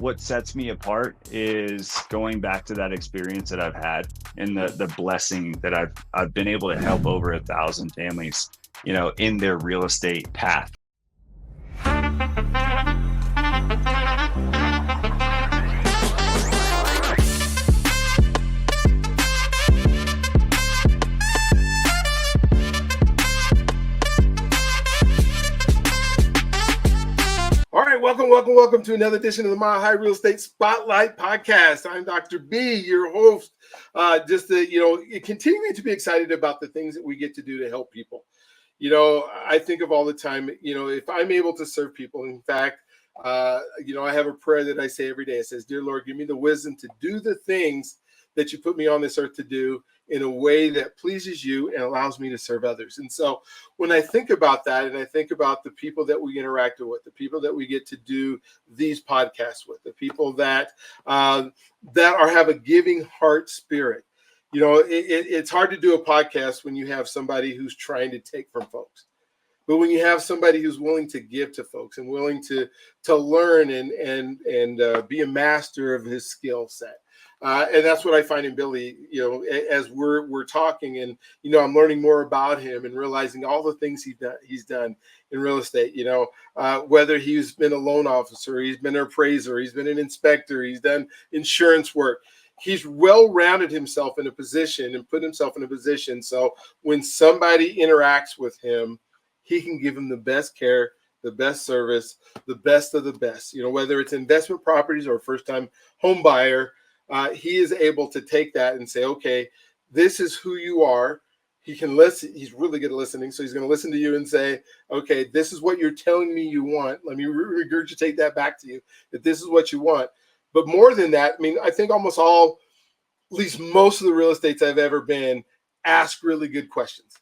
what sets me apart is going back to that experience that I've had and the blessing that I've been able to help over 1,000 families, in their real estate path. All right, welcome to another edition of the Mile High Real Estate Spotlight Podcast. I'm Dr. B, your host. Continuing to be excited about the things that we get to do to help people. I think of all the time, if I'm able to serve people, in fact, I have a prayer that I say every day. It says, "Dear Lord, give me the wisdom to do the things that you put me on this earth to do in a way that pleases you and allows me to serve others." And so when I think about that, and I think about the people that we interact with, the people that we get to do these podcasts with, the people that have a giving heart spirit, it's hard to do a podcast when you have somebody who's trying to take from folks. But when you have somebody who's willing to give to folks and willing to learn and be a master of his skill set. And that's what I find in Billy, as we're talking, and, I'm learning more about him and realizing all the things he's done in real estate, whether he's been a loan officer, he's been an appraiser, he's been an inspector, he's done insurance work. He's well-rounded himself in a position and put himself in a position. So when somebody interacts with him, he can give them the best care, the best service, the best of the best, whether it's investment properties or first-time home buyer. He is able to take that and say, okay, this is who you are. He can listen. He's really good at listening. So he's going to listen to you and say, okay, this is what you're telling me you want. Let me regurgitate that back to you, that this is what you want. But more than that, I think almost all, at least most of the real estates I've ever been, ask really good questions.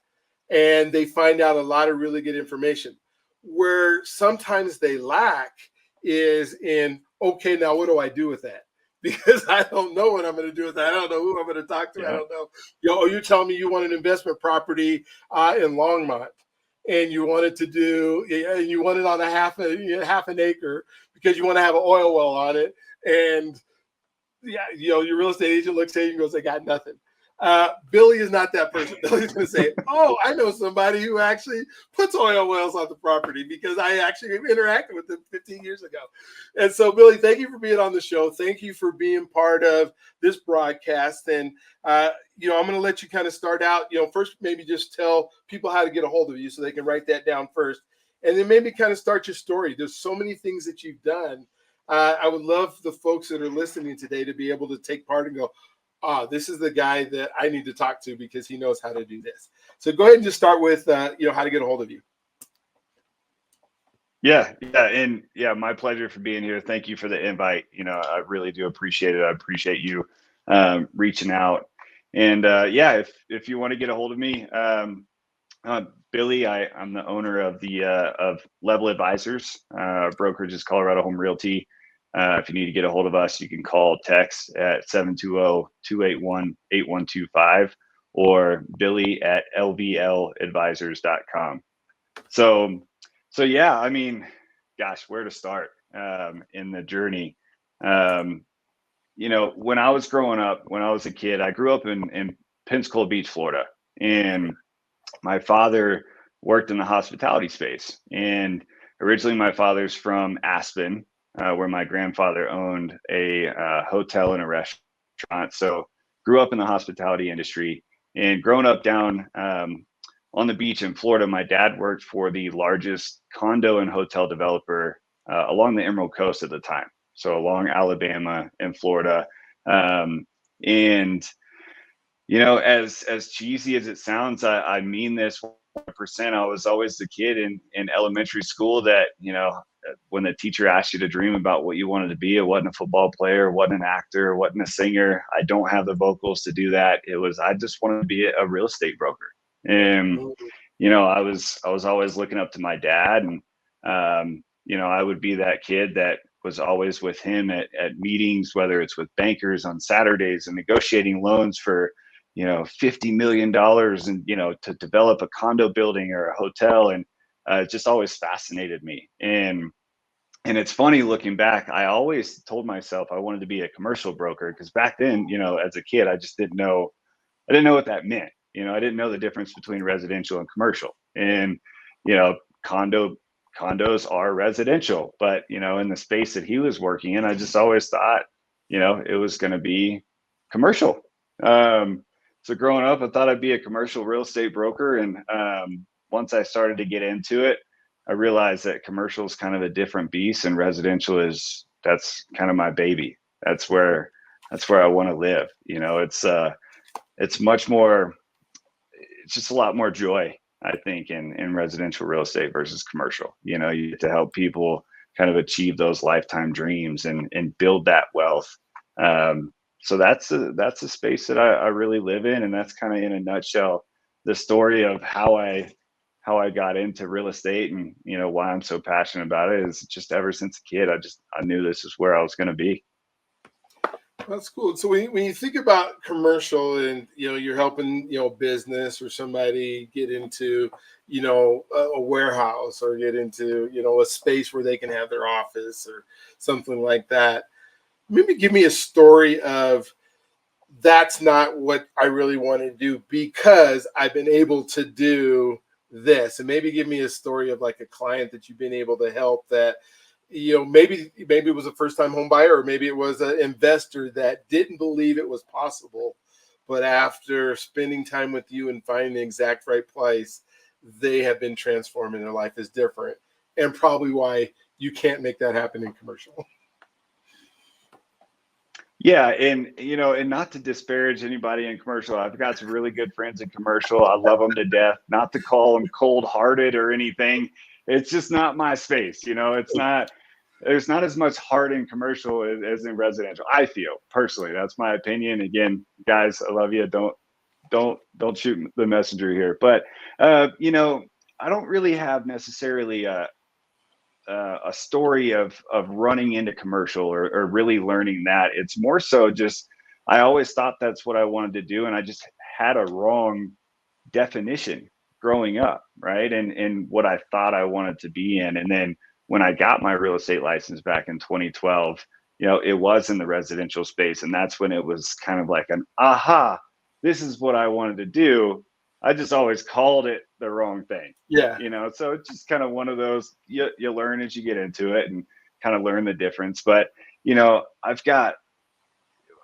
And they find out a lot of really good information. Where sometimes they lack is in, okay, now what do I do with that? Because I don't know what I'm going to do with that. I don't know who I'm going to talk to. Yeah. I don't know. You're telling me you want an investment property in Longmont, and you want it to do, and you want it on half an acre because you want to have an oil well on it. And your real estate agent looks at you and goes, "I got nothing." Billy is not that person. Billy's going to say, "Oh, I know somebody who actually puts oil wells on the property because I actually interacted with them 15 years ago." And so, Billy, thank you for being on the show. Thank you for being part of this broadcast. And, I'm going to let you kind of start out, first maybe just tell people how to get a hold of you so they can write that down first. And then maybe kind of start your story. There's so many things that you've done. I would love the folks that are listening today to be able to take part and go, this is the guy that I need to talk to because he knows how to do this. So go ahead and just start with, how to get a hold of you. Yeah. And my pleasure for being here. Thank you for the invite. I really do appreciate it. I appreciate you reaching out. And if you want to get a hold of me, Billy, I'm the owner of of Level Advisors, brokerage is Colorado Home Realty. If you need to get a hold of us, you can call, text at 720-281-8125 or Billy at lvladvisors.com. So yeah, gosh, where to start in the journey? When I was growing up, when I was a kid, I grew up in Pensacola Beach, Florida, and my father worked in the hospitality space. And originally my father's from Aspen, where my grandfather owned a hotel and a restaurant. So grew up in the hospitality industry, and growing up down on the beach in Florida, my dad worked for the largest condo and hotel developer along the Emerald Coast at the time. So along Alabama and Florida. As cheesy as it sounds, I mean this 100%. I was always the kid in elementary school that, when the teacher asked you to dream about what you wanted to be, it wasn't a football player, wasn't an actor, wasn't a singer. I don't have the vocals to do that. It was, I just wanted to be a real estate broker. And, I was always looking up to my dad, and, I would be that kid that was always with him at meetings, whether it's with bankers on Saturdays and negotiating loans for, $50 million and, to develop a condo building or a hotel. And it just always fascinated me. And, And it's funny looking back, I always told myself I wanted to be a commercial broker because back then, as a kid, I just didn't know. I didn't know what that meant. I didn't know the difference between residential and commercial. And, you know, condo condos are residential, but in the space that he was working in, I just always thought, it was going to be commercial. So growing up, I thought I'd be a commercial real estate broker. And once I started to get into it, I realized that commercial is kind of a different beast, and residential that's kind of my baby. That's where I want to live. It's much more, it's just a lot more joy, I think, in residential real estate versus commercial. You get to help people kind of achieve those lifetime dreams and build that wealth. So that's a space that I really live in, and that's kind of in a nutshell the story of how I got into real estate, and why I'm so passionate about it is just ever since a kid, I knew this is where I was going to be. That's cool. So when you think about commercial and, you're helping, business or somebody get into, a warehouse or get into, a space where they can have their office or something like that, maybe give me a story of that's not what I really want to do because I've been able to do this. And maybe give me a story of like a client that you've been able to help that, maybe it was a first time home buyer, or maybe it was an investor that didn't believe it was possible. But after spending time with you and finding the exact right place, they have been transformed and their life is different. And probably why you can't make that happen in commercial. Yeah, and not to disparage anybody in commercial, I've got some really good friends in commercial. I love them to death. Not to call them cold-hearted or anything. It's just not my space. It's not. There's not as much heart in commercial as in residential. I feel personally. That's my opinion. Again, guys, I love you. Don't shoot the messenger here. But I don't really have necessarily a story of running into commercial or really learning that. It's more so just I always thought that's what I wanted to do, and I just had a wrong definition growing up, right? And what I thought I wanted to be in. And then when I got my real estate license back in 2012, it was in the residential space, and that's when it was kind of like an aha, this is what I wanted to do. I just always called it the wrong thing. Yeah. So it's just kind of one of those you learn as you get into it and kind of learn the difference. But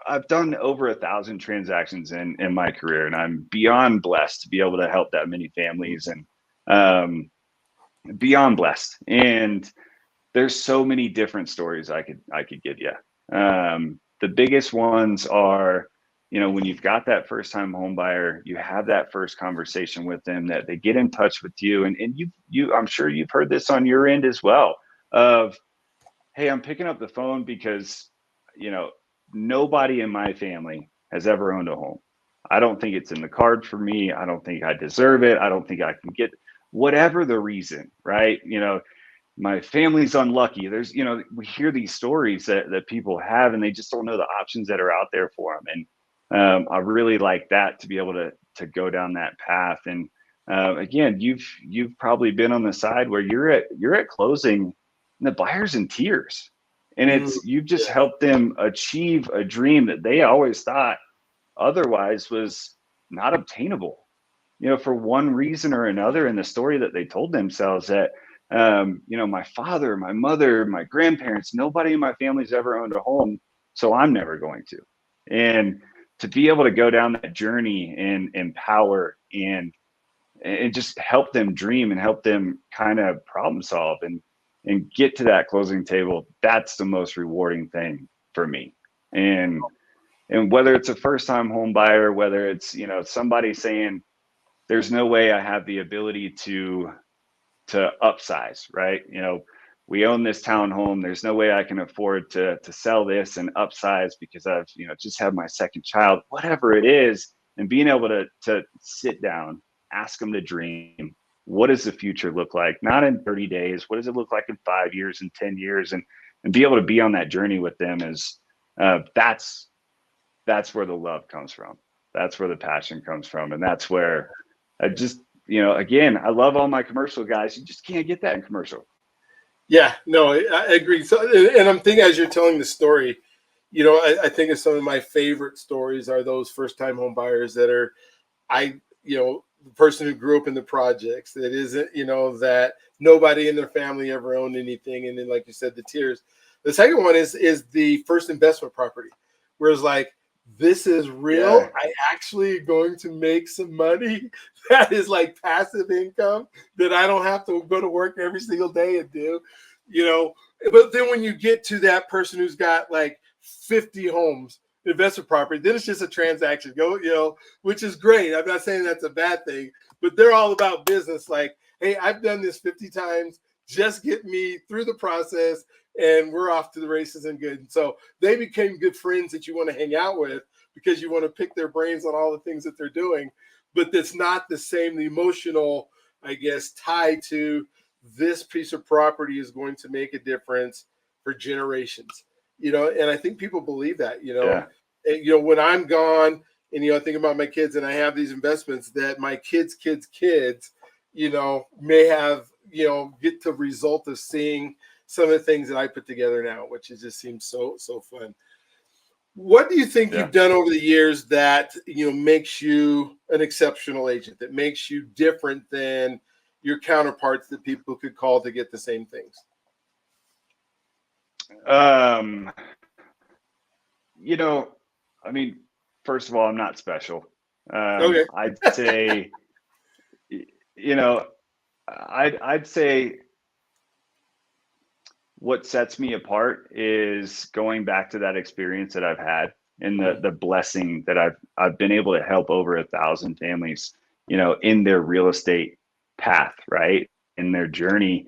I've done over 1,000 transactions in my career, and I'm beyond blessed to be able to help that many families, and beyond blessed. And there's so many different stories I could give you. The biggest ones are, when you've got that first time home buyer, you have that first conversation with them, that they get in touch with you, and I'm sure you've heard this on your end as well, of, hey, I'm picking up the phone because nobody in my family has ever owned a home. I don't think it's in the card for me. I don't think I deserve it. I don't think I can get, whatever the reason, right? My family's unlucky. There's, we hear these stories that people have, and they just don't know the options that are out there for them. And I really like that, to be able to go down that path. And again, you've probably been on the side where you're at closing, and the buyer's in tears, and you've just helped them achieve a dream that they always thought otherwise was not obtainable, for one reason or another. In the story that they told themselves, that my father, my mother, my grandparents, nobody in my family's ever owned a home, so I'm never going to. And to be able to go down that journey and empower and just help them dream and help them kind of problem solve and get to that closing table, that's the most rewarding thing for me. And whether it's a first time home buyer, whether it's somebody saying there's no way I have the ability to upsize, right? We own this townhome. There's no way I can afford to sell this and upsize because I've, just had my second child, whatever it is. And being able to sit down, ask them to dream. What does the future look like? Not in 30 days. What does it look like in 5 years and 10 years? And be able to be on that journey with them is, that's where the love comes from. That's where the passion comes from. And that's where I just, again, I love all my commercial guys. You just can't get that in commercial. Yeah, no, I agree. So, and I'm thinking as you're telling the story, I think of some of my favorite stories are those first time home buyers that are, the person who grew up in the projects that isn't, that nobody in their family ever owned anything. And then, like you said, the tears. The second one is the first investment property, where it's like, this is real. Yeah. I actually going to make some money that is like passive income that I don't have to go to work every single day and do, you know. But then when you get to that person who's got like 50 homes, investment property, then it's just a transaction which is great. I'm not saying that's a bad thing, but they're all about business. Like, hey, I've done this 50 times. Just get me through the process and we're off to the races and good. And so they became good friends that you want to hang out with because you want to pick their brains on all the things that they're doing. But that's not the same, the emotional, I guess, tie to this piece of property is going to make a difference for generations. And I think people believe that, Yeah. when I'm gone and, I think about my kids and I have these investments that my kids, may have, get the result of seeing some of the things that I put together now, which just seems so fun. What do you think Yeah. you've done over the years that, makes you an exceptional agent, that makes you different than your counterparts that people could call to get the same things? I mean, first of all, I'm not special. Okay. I'd say, I'd say what sets me apart is going back to that experience that I've had and the blessing that I've been able to help over 1,000 families, in their real estate path, right? In their journey.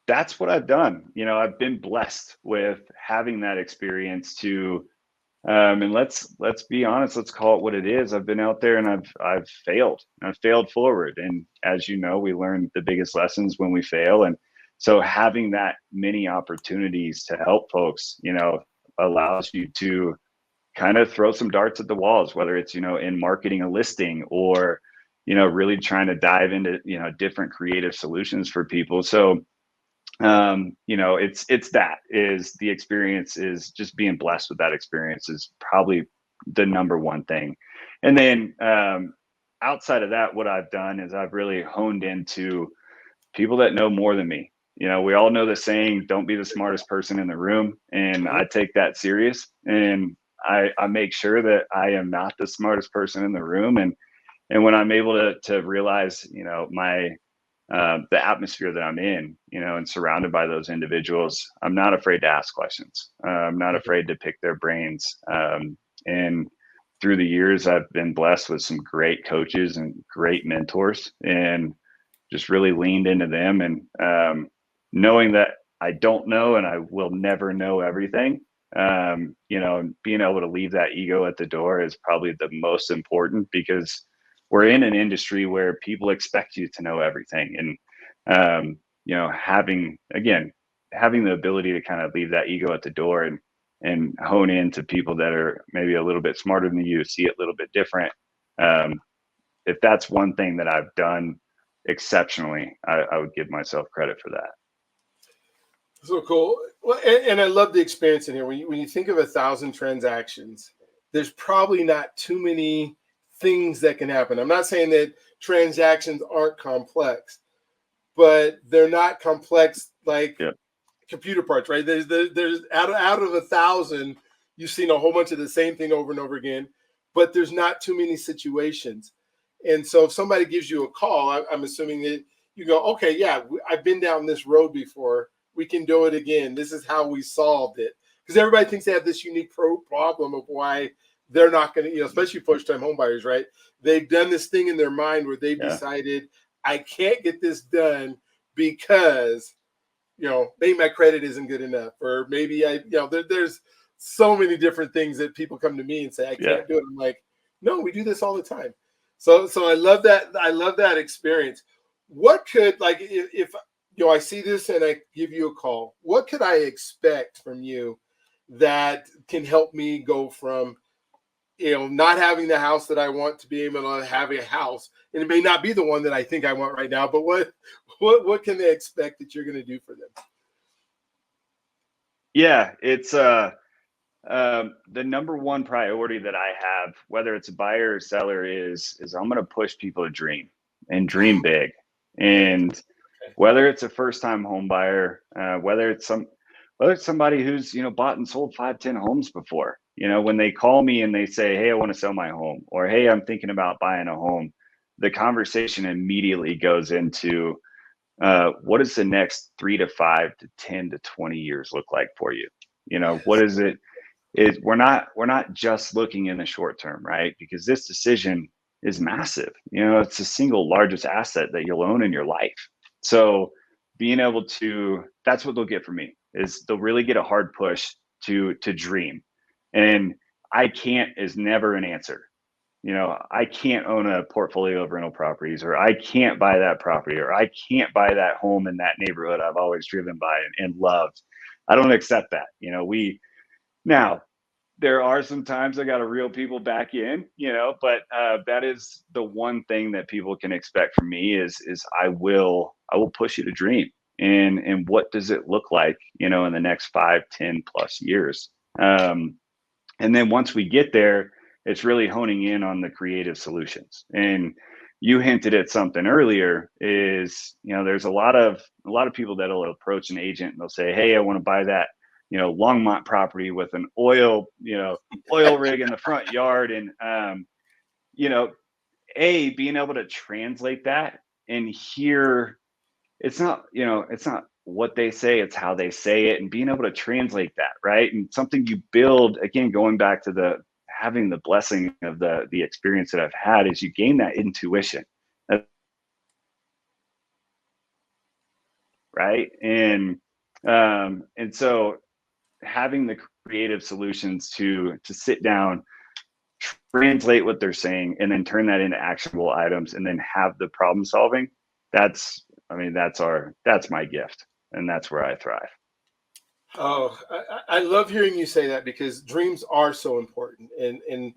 That's what I've done. I've been blessed with having that experience to, and let's be honest, let's call it what it is. I've been out there and I've failed. I've failed forward. And as you know, we learn the biggest lessons when we fail. And so having that many opportunities to help folks, allows you to kind of throw some darts at the walls, whether it's, in marketing a listing or, really trying to dive into, different creative solutions for people. So it's that is the experience, is just being blessed with that experience is probably the number one thing. And then outside of that, what I've done is I've really honed into people that know more than me. We all know the saying, don't be the smartest person in the room. And I take that serious, and I make sure that I am not the smartest person in the room. And when I'm able to realize, my the atmosphere that I'm in, and surrounded by those individuals, I'm not afraid to ask questions. I'm not afraid to pick their brains. And through the years, I've been blessed with some great coaches and great mentors, and just really leaned into them. And knowing that I don't know and I will never know everything, and being able to leave that ego at the door is probably the most important, because we're in an industry where people expect you to know everything. And having the ability to kind of leave that ego at the door and hone into people that are maybe a little bit smarter than you, see it a little bit different. If that's one thing that I've done exceptionally, I would give myself credit for that. So cool. Well, and I love the experience in here. When you think of 1,000 transactions, there's probably not too many things that can happen. I'm not saying that transactions aren't complex, but they're not complex like computer parts, right? There's out of 1,000, you've seen a whole bunch of the same thing over and over again, but there's not too many situations. And so if somebody gives you a call, I'm assuming that you go, okay, yeah, I've been down this road before. We can do it again. This is how we solved it. Because everybody thinks they have this unique problem of why they're not going to, especially first-time home buyers, right? They've done this thing in their mind where they've decided, I can't get this done because, maybe my credit isn't good enough, or maybe there's so many different things that people come to me and say, I can't do it. I'm like, no, we do this all the time. So I love that. I love that experience. What could, like, if I see this and I give you a call, what could I expect from you that can help me go from, not having the house that I want to be able to have a house, and it may not be the one that I think I want right now, but what can they expect that you're going to do for them? Yeah, it's the number one priority that I have, whether it's a buyer or seller, is I'm going to push people to dream and dream big. And whether it's a first-time home buyer, whether it's somebody who's bought and sold 5-10 homes before, when they call me and they say, hey, I want to sell my home, or hey, I'm thinking about buying a home, the conversation immediately goes into what does the next 3 to 5 to 10 to 20 years look like for you? What is it? We're not just looking in the short term, right? Because this decision is massive. It's the single largest asset that you'll own in your life. So being able to, that's what they'll get from me, is they'll really get a hard push to dream. And I can't is never an answer. I can't own a portfolio of rental properties, or I can't buy that property, or I can't buy that home in that neighborhood I've always driven by and loved. I don't accept that. Now, there are some times I got to reel people back in, but that is the one thing that people can expect from me is I will push you to dream. And what does it look like, in the next 5, 10 plus years? And then once we get there, it's really honing in on the creative solutions. And you hinted at something earlier is, there's a lot of people that'll approach an agent and they'll say, hey, I want to buy that Longmont property with an oil rig in the front yard. And, being able to translate that and hear, it's not what they say, it's how they say it, and being able to translate that, right? And something you build, again, going back to having the blessing of the experience that I've had, is you gain that intuition, right? And so having the creative solutions to sit down, translate what they're saying, and then turn that into actionable items, and then have the problem solving. That's my gift, and that's where I thrive. Oh, I love hearing you say that, because dreams are so important. And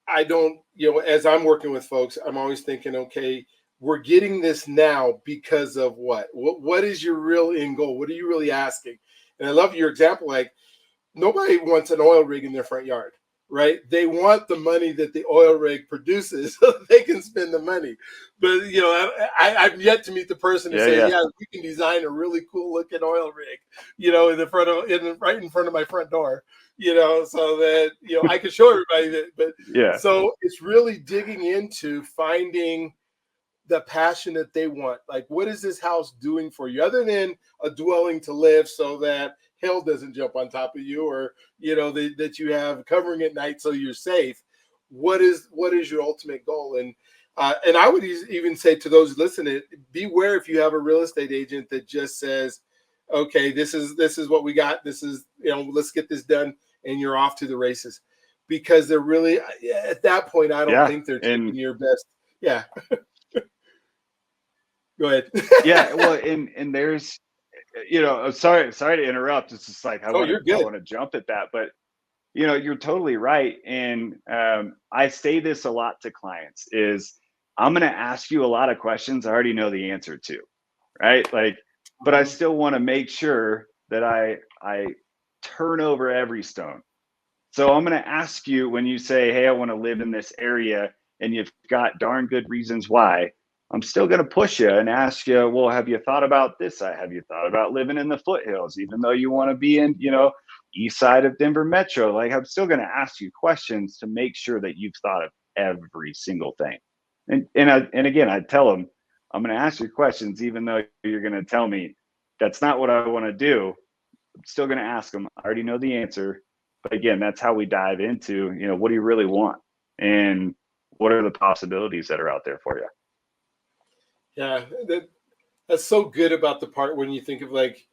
I don't, as I'm working with folks, I'm always thinking, okay, we're getting this now because of what is your real end goal? What are you really asking? And I love your example. Like, nobody wants an oil rig in their front yard, right? They want the money that the oil rig produces so they can spend the money. But, I've yet to meet the person who says, yeah, we can design a really cool looking oil rig, right in front of my front door, so that, I can show everybody that. But so it's really digging into finding the passion that they want. Like, what is this house doing for you, other than a dwelling to live so that hell doesn't jump on top of you, or that you have covering at night so you're safe? What is your ultimate goal? And I would even say to those listening, beware if you have a real estate agent that just says, okay, this is what we got, this is, let's get this done, and you're off to the races. Because they're really, at that point, I don't think they're taking your best. Yeah. Go ahead. Yeah, well, and there's, sorry to interrupt. It's just like I want to jump at that, but you're totally right. And I say this a lot to clients: is I'm going to ask you a lot of questions I already know the answer to, right? Like, but I still want to make sure that I turn over every stone. So I'm going to ask you, when you say, hey, I want to live in this area, and you've got darn good reasons why, I'm still going to push you and ask you, well, have you thought about this? Have you thought about living in the foothills, even though you want to be in, east side of Denver Metro? Like, I'm still going to ask you questions to make sure that you've thought of every single thing. And again, I tell them, I'm going to ask you questions, even though you're going to tell me that's not what I want to do. I'm still going to ask them. I already know the answer. But again, that's how we dive into, what do you really want? And what are the possibilities that are out there for you? Yeah, that's so good about the part when you think of, like,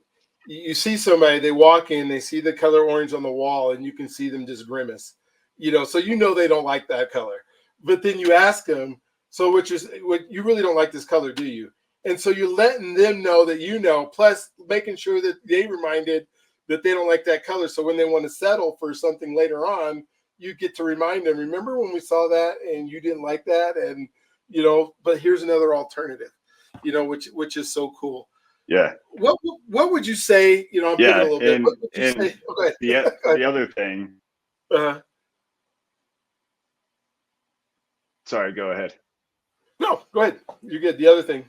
you see somebody, they walk in, they see the color orange on the wall, and you can see them just grimace, so they don't like that color. But then you ask them, so what you really don't like this color, do you? And so you're letting them know that plus making sure that they reminded that they don't like that color. So when they want to settle for something later on, you get to remind them, remember when we saw that and you didn't like that, and but here's another alternative, which is so cool. Yeah. What would you say? I'm picking a Yeah. little bit. What would you say? Oh, go ahead. Go ahead. The other thing. Sorry, go ahead. No, go ahead. You're good. The other thing.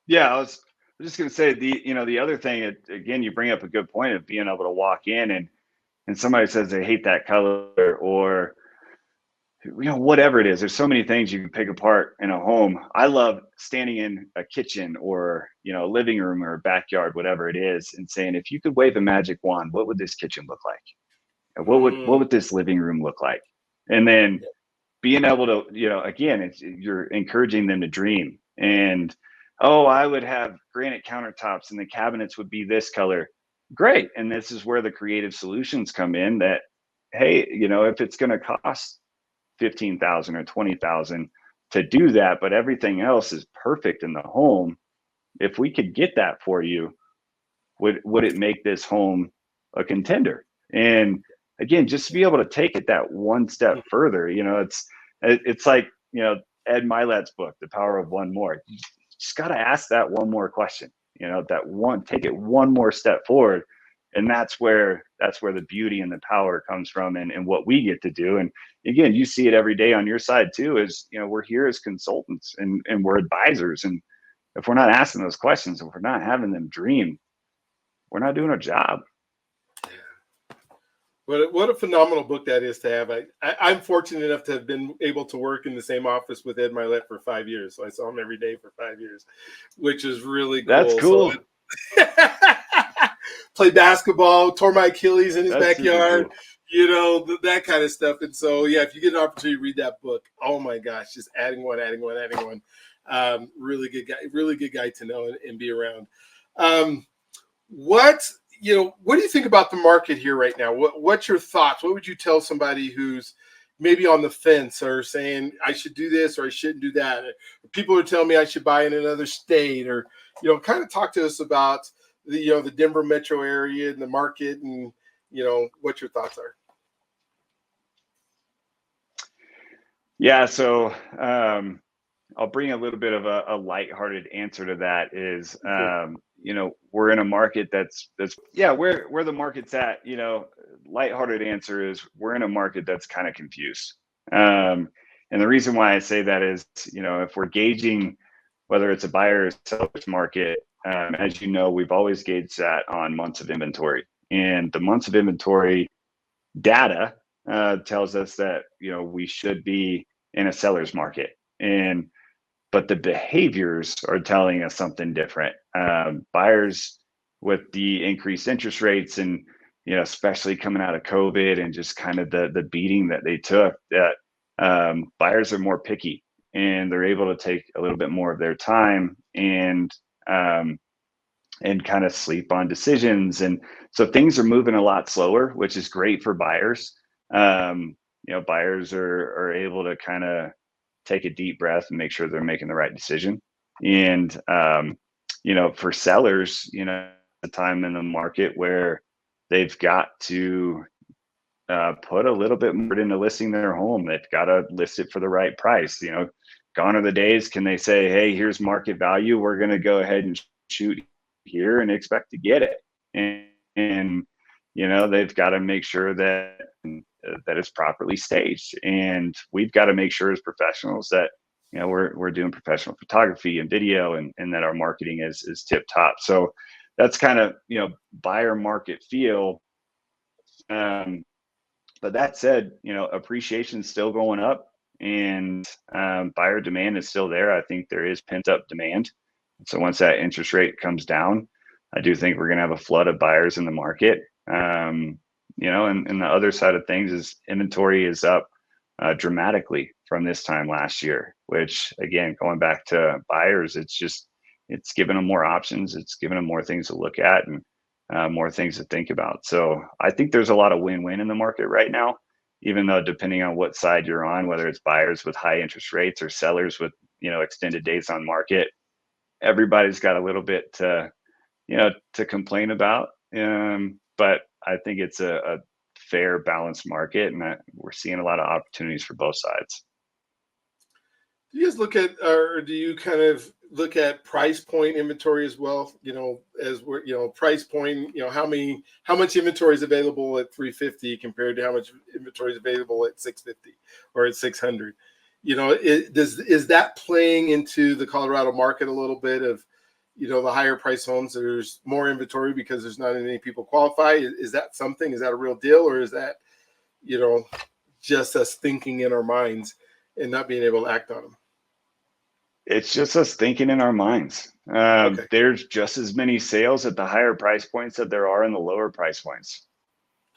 Yeah, I was just going to say the other thing, again, you bring up a good point of being able to walk in and somebody says they hate that color, or whatever it is. There's so many things you can pick apart in a home. I love standing in a kitchen or a living room or a backyard, whatever it is, and saying, if you could wave a magic wand, what would this kitchen look like? What would this living room look like? And then being able to, again, you're encouraging them to dream. And I would have granite countertops and the cabinets would be this color. Great. And this is where the creative solutions come in, that, hey, if it's going to cost 15,000 or 20,000 to do that, but everything else is perfect in the home, if we could get that for you, would it make this home a contender? And again, just to be able to take it that one step further, it's like, Ed Milet's book, The Power of One More. You just got to ask that one more question, take it one more step forward. And that's where the beauty and the power comes from, and what we get to do. And again, you see it every day on your side too, is, we're here as consultants and we're advisors. And if we're not asking those questions, if we're not having them dream, we're not doing our job. What a phenomenal book that is to have. I'm fortunate enough to have been able to work in the same office with Ed Milet for 5 years. So I saw him every day for 5 years, which is really cool. That's cool. So play basketball, tore my Achilles in his backyard, cool. That kind of stuff. And so, yeah, if you get an opportunity to read that book, oh my gosh, just adding one. Really good guy to know and be around. What do you think about the market here right now? What's your thoughts? What would you tell somebody who's maybe on the fence or saying I should do this or I shouldn't do that? Or people are telling me I should buy in another state, or kind of talk to us about the Denver metro area and the market, and what your thoughts are. Yeah, so I'll bring a little bit of a lighthearted answer to that. Is we're in a market that's where the market's at. Lighthearted answer is we're in a market that's kind of confused. And the reason why I say that is, if we're gauging whether it's a buyer or seller's market, as we've always gauged that on months of inventory, and the months of inventory data tells us that we should be in a seller's market, but the behaviors are telling us something different. Buyers, with the increased interest rates, and especially coming out of COVID and just kind of the beating that they took, that buyers are more picky and they're able to take a little bit more of their time and kind of sleep on decisions. And so things are moving a lot slower, which is great for buyers. Buyers are able to kind of take a deep breath and make sure they're making the right decision. And, for sellers, the time in the market where they've got to put a little bit more into listing their home. They've got to list it for the right price. Gone are the days, can they say, hey, here's market value, we're going to go ahead and shoot here and expect to get it. And they've got to make sure that it's properly staged. And we've got to make sure as professionals that we're doing professional photography and video, and that our marketing is tip top. So that's kind of buyer market feel. But that said, appreciation is still going up, and buyer demand is still there. I think there is pent up demand. So once that interest rate comes down, I do think we're going to have a flood of buyers in the market. And the other side of things is inventory is up dramatically from this time last year, which, again, going back to buyers, it's giving them more options. It's giving them more things to look at, and more things to think about. So I think there's a lot of win-win in the market right now, even though depending on what side you're on, whether it's buyers with high interest rates or sellers with, extended days on market, everybody's got a little bit to complain about. But I think it's a fair, balanced market, and that we're seeing a lot of opportunities for both sides. Do you guys look at, or do you kind of look at price point inventory as well? As we're, price point, how much inventory is available at 350 compared to how much inventory is available at 650 or at 600? Is that playing into the Colorado market a little bit of, the higher price homes, there's more inventory because there's not any people qualify? Is that something? Is that a real deal, or is that, just us thinking in our minds and not being able to act on them? It's just us thinking in our minds. Okay. There's just as many sales at the higher price points that there are in the lower price points.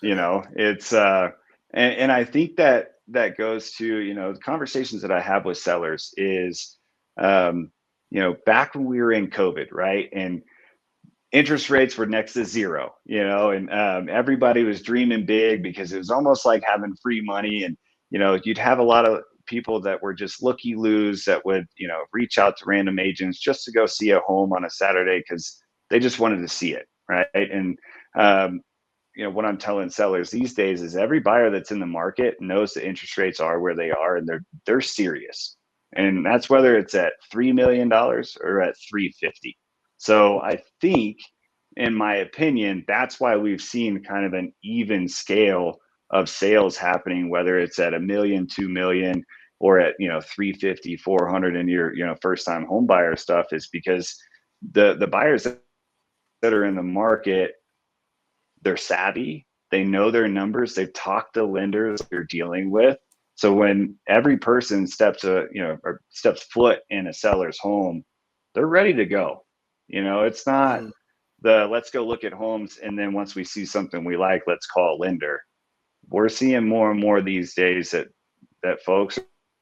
It's and I think that goes to, the conversations that I have with sellers is, back when we were in COVID, right? And interest rates were next to zero, and everybody was dreaming big because it was almost like having free money. And, you'd have a lot of people that were just looky-loos that would, reach out to random agents just to go see a home on a Saturday because they just wanted to see it, right? And, what I'm telling sellers these days is every buyer that's in the market knows the interest rates are where they are, and they're serious. And that's whether it's at $3 million or at 350. So I think, in my opinion, that's why we've seen kind of an even scale of sales happening, whether it's at $1 million, 2 million, or at 350, 400 in your first time home buyer stuff, is because the buyers that are in the market, they're savvy, they know their numbers, they've talked to lenders they're dealing with. So when every person steps foot in a seller's home, they're ready to go. It's not the let's go look at homes and then once we see something we like, let's call a lender. We're seeing more and more these days that folks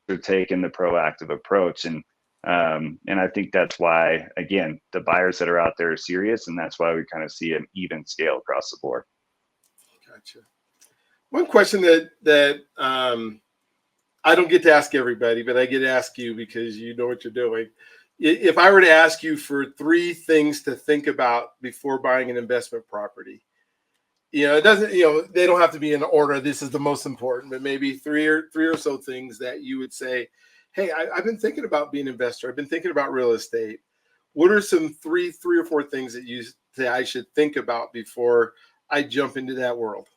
are taking the proactive approach, and I think that's why, again, the buyers that are out there are serious, and that's why we kind of see an even scale across the board. Gotcha. One question that I don't get to ask everybody, but I get to ask you because you know what you're doing. If I were to ask you for 3 things to think about before buying an investment property, it doesn't, they don't have to be in order. This is the most important, but maybe three or so things that you would say, hey, I've been thinking about being an investor. I've been thinking about real estate. What are some three or four things that you say I should think about before I jump into that world?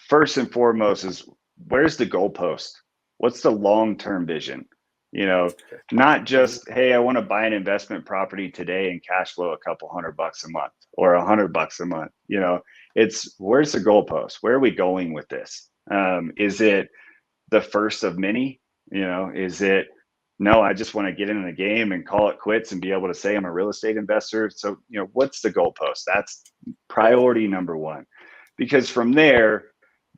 First and foremost is, where's the goalpost? What's the long-term vision? Not just, hey, I want to buy an investment property today and cash flow a couple $100 a month or $100 a month. It's, where's the goalpost? Where are we going with this? Is it the first of many? Is it, no, I just want to get into the game and call it quits and be able to say I'm a real estate investor? So, what's the goalpost? That's priority number one. Because from there,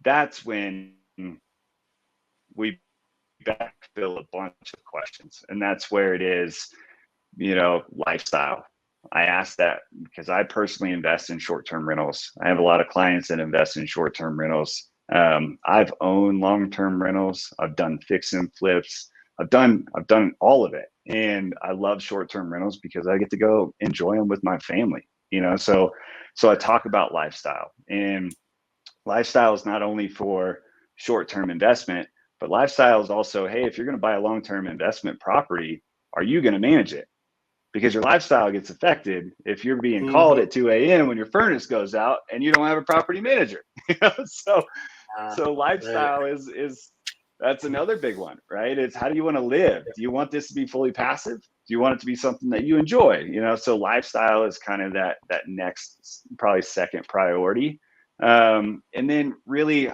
that's when we backfill a bunch of questions. And that's where it is, lifestyle. I ask that because I personally invest in short-term rentals. I have a lot of clients that invest in short-term rentals. I've owned long-term rentals. I've done fix and flips. I've done all of it. And I love short-term rentals because I get to go enjoy them with my family, so I talk about lifestyle, and lifestyle is not only for short-term investment, but lifestyle is also, hey, if you're going to buy a long-term investment property, are you going to manage it? Because your lifestyle gets affected if you're being called at 2 a.m. when your furnace goes out and you don't have a property manager. So lifestyle is that's another big one, right? It's, how do you want to live? Do you want this to be fully passive? Do you want it to be something that you enjoy? So lifestyle is kind of that next, probably second priority. And then really,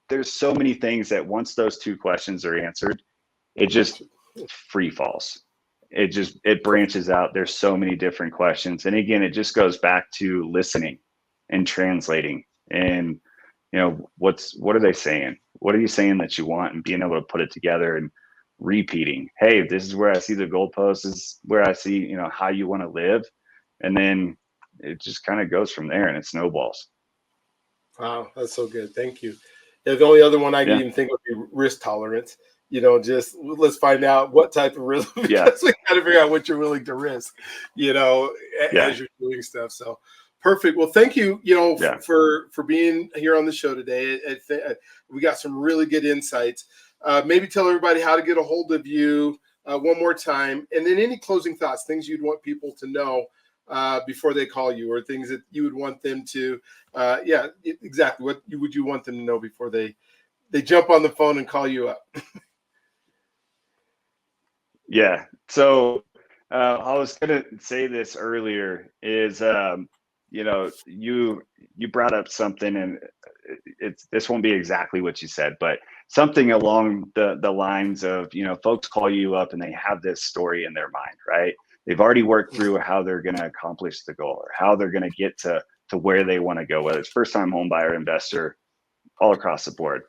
there's so many things that once those 2 questions are answered, it just free falls. It branches out. There's so many different questions. And again, it just goes back to listening and translating and, what are they saying? What are you saying that you want? And being able to put it together and repeating, hey, this is where I see the goalpost, this is where I see, how you want to live. And then it just kind of goes from there and it snowballs. Wow, that's so good. Thank you. Yeah, the only other one I can even think would be risk tolerance. just let's find out what type of risk, because we got to figure out what you're willing to risk, as you're doing stuff. So perfect. Well, thank you, for being here on the show today. We got some really good insights. Maybe tell everybody how to get a hold of you one more time, and then any closing thoughts, things you'd want people to know before they call you, or things that you would want them to, exactly. What would you want them to know before they jump on the phone and call you up? Yeah. So I was going to say this earlier is, you brought up something, and this won't be exactly what you said, but something along the lines of, folks call you up and they have this story in their mind, right? They've already worked through how they're going to accomplish the goal, or how they're going to get to where they want to go, whether it's first time home buyer, investor, all across the board.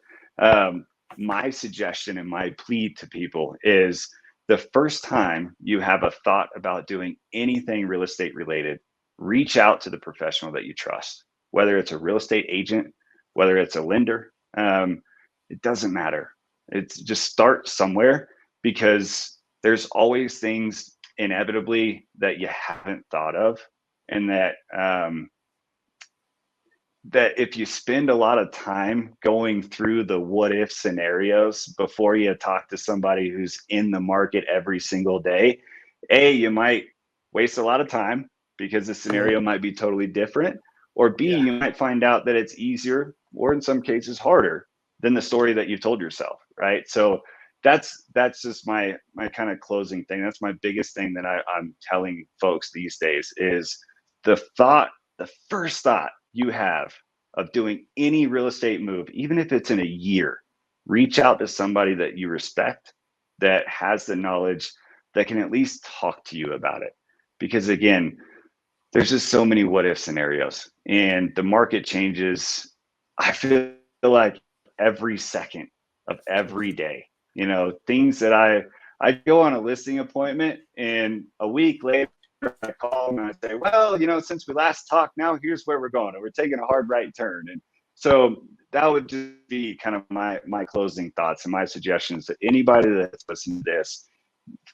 My suggestion and my plea to people is, the first time you have a thought about doing anything real estate related, reach out to the professional that you trust, whether it's a real estate agent, whether it's a lender. It doesn't matter. It's just start somewhere, because there's always things inevitably that you haven't thought of, and that if you spend a lot of time going through the what if scenarios before you talk to somebody who's in the market every single day, you might waste a lot of time because the scenario might be totally different, or B, you might find out that it's easier, or in some cases harder, than the story that you've told yourself, right? So that's just my kind of closing thing. That's my biggest thing that I'm telling folks these days is the first thought you have of doing any real estate move, even if it's in a year, reach out to somebody that you respect, that has the knowledge, that can at least talk to you about it. Because again, there's just so many what if scenarios, and the market changes, I feel like, every second of every day. Things that I go on a listing appointment, and a week later I call them and I say, well, since we last talked, now here's where we're going, and we're taking a hard right turn. And so that would just be kind of my closing thoughts and my suggestions to anybody that's listening to this.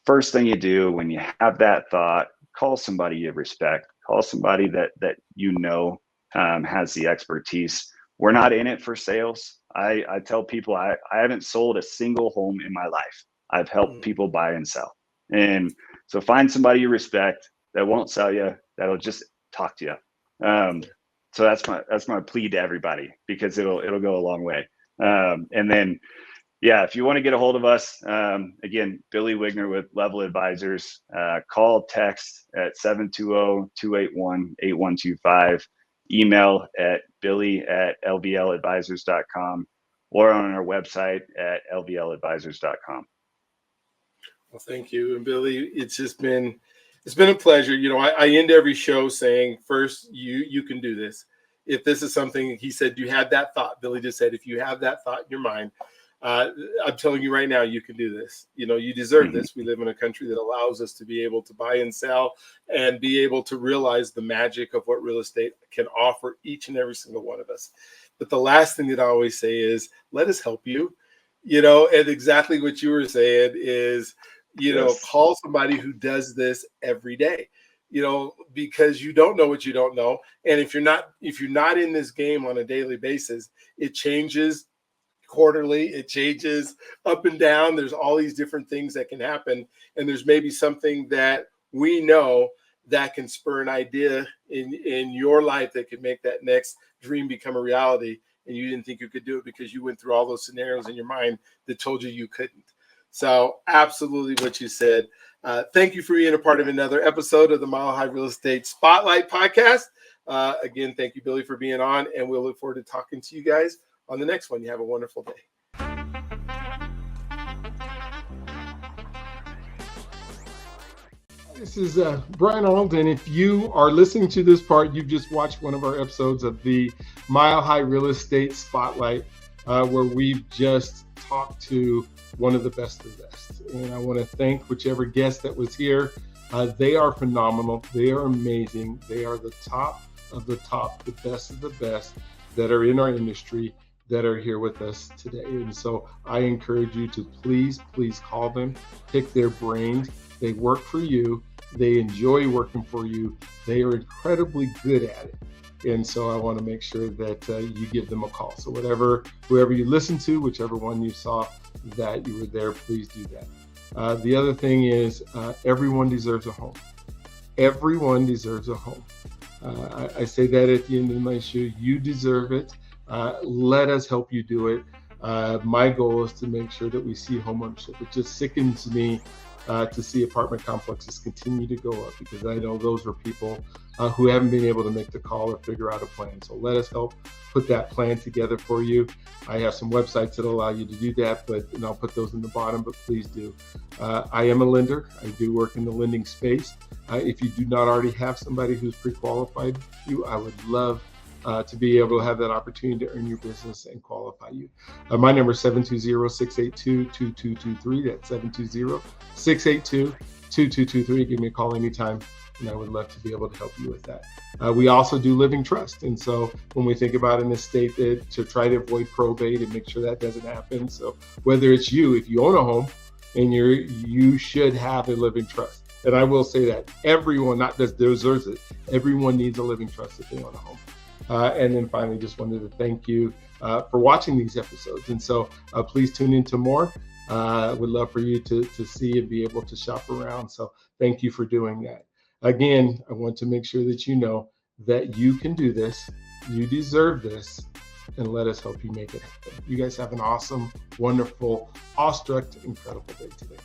First thing you do when you have that thought, call somebody you respect, call somebody that has the expertise. We're not in it for sales. I tell people I haven't sold a single home in my life. I've helped people buy and sell. And so find somebody you respect that won't sell you, that'll just talk to you. So that's my plea to everybody, because it'll go a long way. And then, if you want to get a hold of us, again, Billy Wiegner with Level Advisors, call, text at 720-281-8125, email at billy@lvladvisors.com, or on our website at lvladvisors.com. Well, thank you. And Billy, it's been a pleasure. I end every show saying, first, you can do this. If this is something, he said, you had that thought. Billy just said, if you have that thought in your mind, I'm telling you right now, you can do this. You deserve this. We live in a country that allows us to be able to buy and sell, and be able to realize the magic of what real estate can offer each and every single one of us. But the last thing that I always say is, let us help you. And exactly what you were saying is, call somebody who does this every day, because you don't know what you don't know. And if you're not in this game on a daily basis, it changes quarterly, it changes up and down. There's all these different things that can happen. And there's maybe something that we know that can spur an idea in your life that could make that next dream become a reality. And you didn't think you could do it because you went through all those scenarios in your mind that told you couldn't. So absolutely what you said. Thank you for being a part of another episode of the Mile High Real Estate Spotlight Podcast. Again, thank you, Billy, for being on, and we'll look forward to talking to you guys on the next one. You have a wonderful day. This is Brian Arnold, and if you are listening to this part, you've just watched one of our episodes of the Mile High Real Estate Spotlight, where we've just talked to one of the best of the best. And I want to thank whichever guest that was here. They are phenomenal. They are amazing. They are the top of the top, the best of the best that are in our industry. that are here with us today. And so I encourage you to please call them, pick their brains. They work for you. They enjoy working for you. They are incredibly good at it. And so I want to make sure that you give them a call. So whoever you listen to, whichever one you saw that you were there, please do that. The other thing is everyone deserves a home. Everyone deserves a home. I say that at the end of my show. You deserve it. Let us help you do it. My goal is to make sure that we see homeownership. It just sickens me to see apartment complexes continue to go up, because I know those are people who haven't been able to make the call or figure out a plan. So let us help put that plan together for you. I have some websites that allow you to do that, and I'll put those in the bottom, but please do. I am a lender. I do work in the lending space. If you do not already have somebody who's pre-qualified you, I would love to be able to have that opportunity to earn your business and qualify you. My number is 720-682-2223. That's 720-682-2223. Give me a call anytime, and I would love to be able to help you with that. We also do living trust. And so when we think about an estate, to try to avoid probate and make sure that doesn't happen. So whether it's you, if you own a home, and you should have a living trust. And I will say that everyone not just deserves it, everyone needs a living trust if they own a home. And then finally, just wanted to thank you for watching these episodes. And so please tune into more. Would love for you to see and be able to shop around. So thank you for doing that. Again, I want to make sure that you know that you can do this. You deserve this. And let us help you make it happen. You guys have an awesome, wonderful, awestruck, incredible day today.